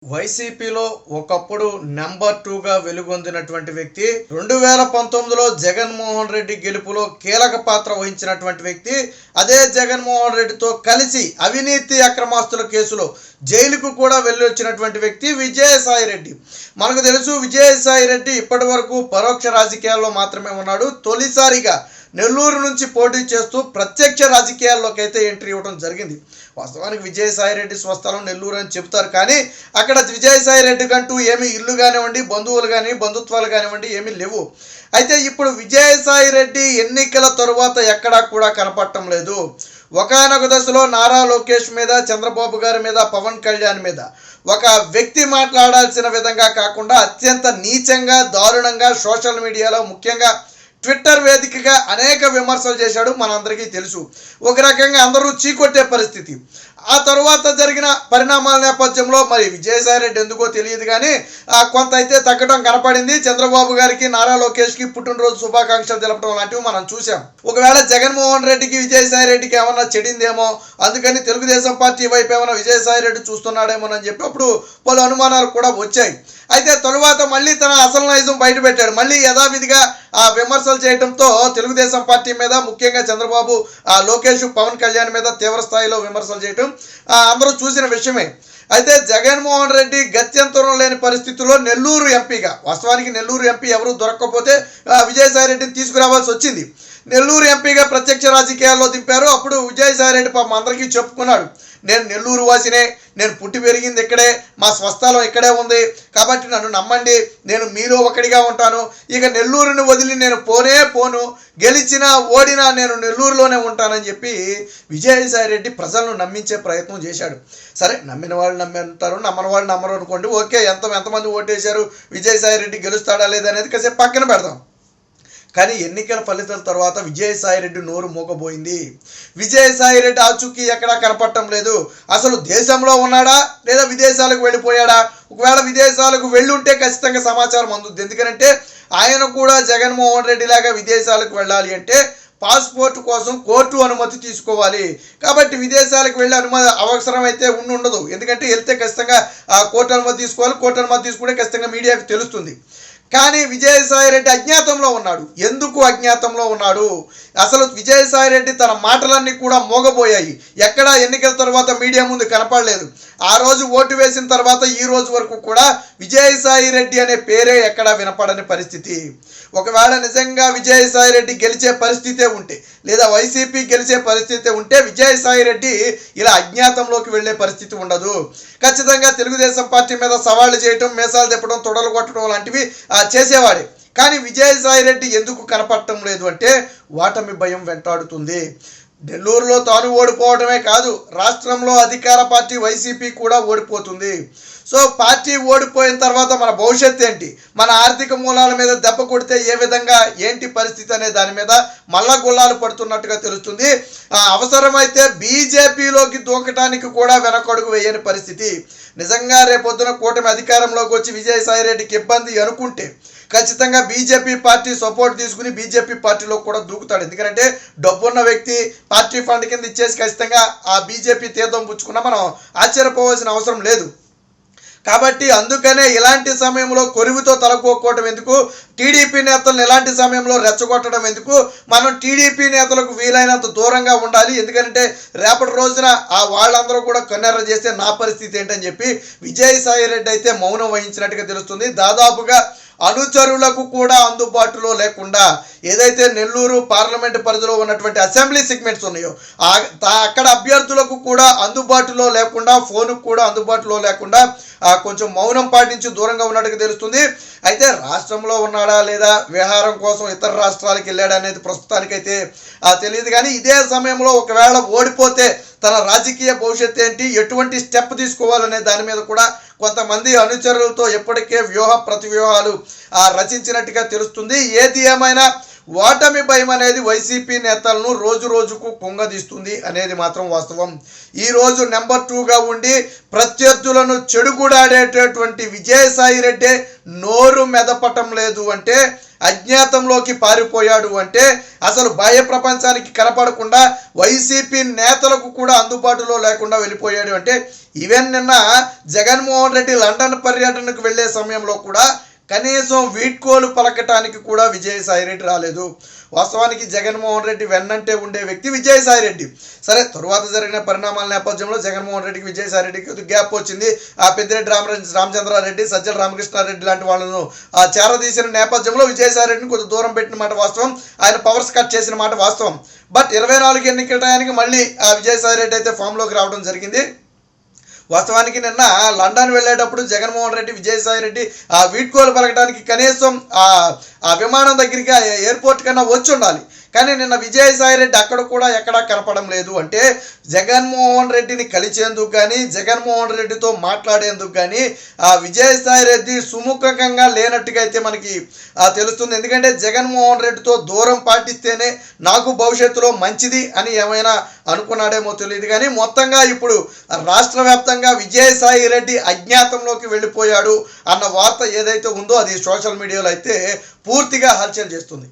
వైసీపీలో ఒకప్పుడు నెంబర్ 2గా వెలుగొందినటువంటి వ్యక్తి 2019లో జగన్మోహన్ రెడ్డి గెలుపులో కీలక పాత్ర వహించినటువంటి వ్యక్తి. అదే జగన్మోహన్ రెడ్డితో కలిసి అవినీతి అక్రమాస్తుల కేసులో జైలుకు కూడా వెళ్ళొచ్చినటువంటి వ్యక్తి విజయసాయిరెడ్డి. మనకు తెలుసు, విజయసాయిరెడ్డి ఇప్పటి వరకు పరోక్ష రాజకీయాల్లో మాత్రమే ఉన్నాడు. తొలిసారిగా నెల్లూరు నుంచి పోటీ చేస్తూ ప్రత్యక్ష రాజకీయాల్లోకి అయితే ఎంట్రీ ఇవ్వడం జరిగింది. వాస్తవానికి విజయసాయిరెడ్డి స్వస్థలం నెల్లూరు అని చెప్తారు, కానీ అక్కడ విజయసాయిరెడ్డి కంటూ ఏమీ ఇల్లు కానివ్వండి, బంధువులు కానీ బంధుత్వాలు కానివ్వండి ఏమీ లేవు. అయితే ఇప్పుడు విజయసాయిరెడ్డి ఎన్నికల తరువాత ఎక్కడా కూడా కనపడటం లేదు. ఒకానొక దశలో నారా లోకేష్ మీద, చంద్రబాబు గారి మీద, పవన్ కళ్యాణ్ మీద ఒక వ్యక్తి మాట్లాడాల్సిన విధంగా కాకుండా అత్యంత నీచంగా, దారుణంగా సోషల్ మీడియాలో ముఖ్యంగా ట్విట్టర్ వేదికగా అనేక విమర్శలు చేశాడు. మనందరికీ తెలుసు. ఒక రకంగా అందరూ చీకొట్టే పరిస్థితి. ఆ తరువాత జరిగిన పరిణామాల నేపథ్యంలో మరి విజయసాయిరెడ్డి ఎందుకో తెలియదు, కానీ కొంత అయితే తగ్గడం కనపడింది. చంద్రబాబు గారికి, నారా లోకేష్కి పుట్టినరోజు శుభాకాంక్షలు తెలపడం లాంటివి మనం చూసాం. ఒకవేళ జగన్మోహన్ రెడ్డికి, విజయసాయిరెడ్డికి ఏమన్నా చెడిందేమో, అందుకని తెలుగుదేశం పార్టీ వైపు ఏమైనా విజయసాయిరెడ్డి చూస్తున్నాడేమోనని చెప్పి అప్పుడు పలు అనుమానాలు కూడా వచ్చాయి. అయితే తరువాత మళ్ళీ తన అసలు నైజం బయటపెట్టాడు. మళ్ళీ యథావిధిగా విమర్శలు చేయడంతో తెలుగుదేశం పార్టీ మీద, ముఖ్యంగా చంద్రబాబు, లోకేష్, పవన్ కళ్యాణ్ మీద తీవ్ర స్థాయిలో విమర్శలు చేయడం అందరూ చూసిన విషయమే. అయితే జగన్మోహన్ రెడ్డి గత్యంతరం లేని పరిస్థితుల్లో నెల్లూరు ఎంపీగా, వాస్తవానికి నెల్లూరు ఎంపీ ఎవరు దొరక్కపోతే విజయసాయిరెడ్డిని తీసుకురావాల్సి వచ్చింది. నెల్లూరు ఎంపీగా ప్రత్యక్ష రాజకీయాల్లో దింపారు. అప్పుడు విజయసాయిరెడ్డి పాపం అందరికీ చెప్పుకున్నాడు, నేను నెల్లూరు వాసినే, నేను పుట్టి పెరిగింది ఇక్కడే, మా స్వస్థలం ఇక్కడే ఉంది, కాబట్టి నన్ను నమ్మండి, నేను మీలో ఒకటిగా ఉంటాను, ఇక నెల్లూరుని వదిలి నేను పోను, గెలిచినా ఓడినా నేను నెల్లూరులోనే ఉంటానని చెప్పి విజయసాయిరెడ్డి ప్రజలను నమ్మించే ప్రయత్నం చేశాడు. సరే, నమ్మిన వాళ్ళు నమ్మి ఉంటారు, నమ్మని వాళ్ళు నమ్మరు అనుకోండి, ఓకే. ఎంతమంది ఓటేశారు, విజయసాయిరెడ్డి గెలుస్తాడా లేదనేది కాసేపు పక్కన పెడదాం. కానీ ఎన్నికల ఫలితాల తర్వాత విజయసాయిరెడ్డి నోరు మూగబోయింది. విజయసాయిరెడ్డి ఆచూకీ ఎక్కడా కనపడటం లేదు. అసలు దేశంలో ఉన్నాడా లేదా విదేశాలకు వెళ్ళిపోయాడా? ఒకవేళ విదేశాలకు వెళ్ళుంటే ఖచ్చితంగా సమాచారం అందుద్ది. ఎందుకంటే ఆయన కూడా జగన్మోహన్ రెడ్డి లాగా విదేశాలకు వెళ్ళాలి అంటే పాస్పోర్ట్ కోసం కోర్టు అనుమతి తీసుకోవాలి. కాబట్టి విదేశాలకు వెళ్ళే అవసరం అయితే ఉండదు. ఎందుకంటే వెళ్తే ఖచ్చితంగా కోర్టు అనుమతి తీసుకోవాలి. కోర్టు అనుమతి తీసుకుంటే ఖచ్చితంగా మీడియాకు తెలుస్తుంది. కానీ విజయసాయిరెడ్డి అజ్ఞాతంలో ఉన్నాడు. ఎందుకు అజ్ఞాతంలో ఉన్నాడు? అసలు విజయసాయిరెడ్డి తన మాటలన్నీ కూడా మోగబోయాయి. ఎక్కడా ఎన్నికల తర్వాత మీడియా ముందు కనపడలేదు. ఆ రోజు ఓటు వేసిన తర్వాత ఈ రోజు వరకు కూడా విజయసాయిరెడ్డి అనే పేరే ఎక్కడా వినపడని పరిస్థితి. ఒకవేళ నిజంగా విజయసాయిరెడ్డి గెలిచే పరిస్థితే ఉంటే, లేదా వైసీపీ గెలిచే పరిస్థితి ఉంటే విజయసాయిరెడ్డి ఇలా అజ్ఞాతంలోకి వెళ్ళే పరిస్థితి ఉండదు. ఖచ్చితంగా తెలుగుదేశం పార్టీ మీద సవాళ్లు చేయటం, మేసాలు తిప్పడం, తొడలు కొట్టడం లాంటివి చేసేవాడే. కానీ విజయసాయిరెడ్డి ఎందుకు కనపడటం లేదు అంటే ఓటమి భయం వెంటాడుతుంది. నెల్లూరులో తాను ఓడిపోవడమే కాదు, రాష్ట్రంలో అధికార పార్టీ వైసీపీ కూడా ఓడిపోతుంది. సో పార్టీ ఓడిపోయిన తర్వాత మన భవిష్యత్తు ఏంటి, మన ఆర్థిక మూలాల మీద దెబ్బ కొడితే ఏ విధంగా ఏంటి పరిస్థితి అనే దాని మీద మల్ల గుల్లాలు పడుతున్నట్టుగా తెలుస్తుంది. అవసరమైతే బీజేపీలోకి దూకటానికి కూడా వెనకడుగు వేయని పరిస్థితి. నిజంగా రేపొద్దున కూటమి అధికారంలోకి వచ్చి విజయసాయిరెడ్డికి ఇబ్బంది అనుకుంటే ఖచ్చితంగా బీజేపీ పార్టీ సపోర్ట్ తీసుకుని బీజేపీ పార్టీలో కూడా దూకుతాడు. ఎందుకంటే డబ్బున్న వ్యక్తి పార్టీ ఫండ్ కింద ఇచ్చేసి ఖచ్చితంగా ఆ బీజేపీ తీర్థం పుచ్చుకున్నా మనం ఆశ్చర్యపోవాల్సిన అవసరం లేదు. కాబట్టి అందుకనే ఇలాంటి సమయంలో కొరువుతో తలకోకోవటం ఎందుకు, టీడీపీ నేతలను ఇలాంటి సమయంలో రెచ్చగొట్టడం ఎందుకు, మనం టీడీపీ నేతలకు వీలైనంత దూరంగా ఉండాలి. ఎందుకంటే రేపటి రోజున వాళ్ళందరూ కూడా కన్నెర్ర చేస్తే నా పరిస్థితి ఏంటని చెప్పి విజయసాయిరెడ్డి అయితే మౌనం వహించినట్టుగా తెలుస్తుంది. దాదాపుగా అనుచరులకు కూడా అందుబాటులో లేకుండా, ఏదైతే నెల్లూరు పార్లమెంటు పరిధిలో ఉన్నటువంటి అసెంబ్లీ సెగ్మెంట్స్ ఉన్నాయో అక్కడ అభ్యర్థులకు కూడా అందుబాటులో లేకుండా, ఫోన్కు కూడా అందుబాటులో లేకుండా కొంచెం మౌనం పాటించి దూరంగా ఉన్నట్టుగా తెలుస్తుంది. అయితే రాష్ట్రంలో ఉన్నాడా లేదా విహారం కోసం ఇతర రాష్ట్రాలకు వెళ్ళాడా అనేది ప్రస్తుతానికైతే తెలియదు. కానీ ఇదే సమయంలో ఒకవేళ ఓడిపోతే తన రాజకీయ భవిష్యత్తు ఏంటి, ఎటువంటి స్టెప్ తీసుకోవాలనే దాని మీద కూడా కొంతమంది అనుచరులతో ఇప్పటికే ప్రతివ్యూహాలు రచించినట్టుగా తెలుస్తుంది. ఏది ఏమైనా ఓటమి భయం అనేది వైసీపీ నేతలను రోజు రోజుకు కుంగదీస్తుంది అనేది మాత్రం వాస్తవం. ఈరోజు నెంబర్ 2గా ఉండి ప్రత్యర్థులను చెడుగుడాడేటటువంటి విజయసాయిరెడ్డి నోరు మెదపటం లేదు అంటే అజ్ఞాతంలోకి పారిపోయాడు అంటే అసలు బాహ్య ప్రపంచానికి కనపడకుండా వైసీపీ నేతలకు కూడా అందుబాటులో లేకుండా వెళ్ళిపోయాడు అంటే ఈవెన్ నిన్న జగన్మోహన్ రెడ్డి లండన్ పర్యటనకు వెళ్ళే సమయంలో కూడా కనీసం వీడ్కోలు పలకటానికి కూడా విజయసాయిరెడ్డి రాలేదు. వాస్తవానికి జగన్మోహన్ రెడ్డి వెన్నంటే ఉండే వ్యక్తి విజయసాయిరెడ్డి. సరే, తరువాత జరిగిన పరిణామాల నేపథ్యంలో జగన్మోహన్ రెడ్డికి విజయసాయిరెడ్డికి గ్యాప్ వచ్చింది. ఆ పెద్దిరెడ్డి రామచంద్రారెడ్డి, సజ్జల రామకృష్ణారెడ్డి లాంటి వాళ్ళను చేరదీసిన నేపథ్యంలో విజయసాయిరెడ్డిని కొంచెం దూరం పెట్టిన మాట వాస్తవం. ఆయన పవర్స్ కట్ చేసిన మాట వాస్తవం. బట్ 24 ఎన్నికల టయానికి మళ్ళీ ఆ విజయసాయిరెడ్డి అయితే ఫామ్లోకి రావడం జరిగింది. వాస్తవానికి నిన్న లండన్ వెళ్ళేటప్పుడు జగన్మోహన్ రెడ్డి విజయసాయిరెడ్డి ఆ వీడ్కోలు పలకడానికి కనీసం ఆ విమానం దగ్గరికి ఎయిర్పోర్ట్ కన్నా వచ్చి ఉండాలి. కానీ నిన్న విజయసాయిరెడ్డి అక్కడ కూడా ఎక్కడా కనపడం లేదు. అంటే జగన్మోహన్ రెడ్డిని కలిసేందుకు కానీ జగన్మోహన్ రెడ్డితో మాట్లాడేందుకు కానీ ఆ విజయసాయిరెడ్డి సుముఖంగా లేనట్టుగా అయితే మనకి తెలుస్తుంది. ఎందుకంటే జగన్మోహన్ రెడ్డితో దూరం పాటిస్తేనే నాకు భవిష్యత్తులో మంచిది అని ఏమైనా అనుకున్నాడేమో తెలియదు. కానీ మొత్తంగా ఇప్పుడు రాష్ట్ర వ్యాప్తంగా విజయసాయిరెడ్డి అజ్ఞాతంలోకి వెళ్ళిపోయాడు అన్న వార్త ఏదైతే ఉందో అది సోషల్ మీడియాలో అయితే పూర్తిగా హల్చల్ చేస్తుంది.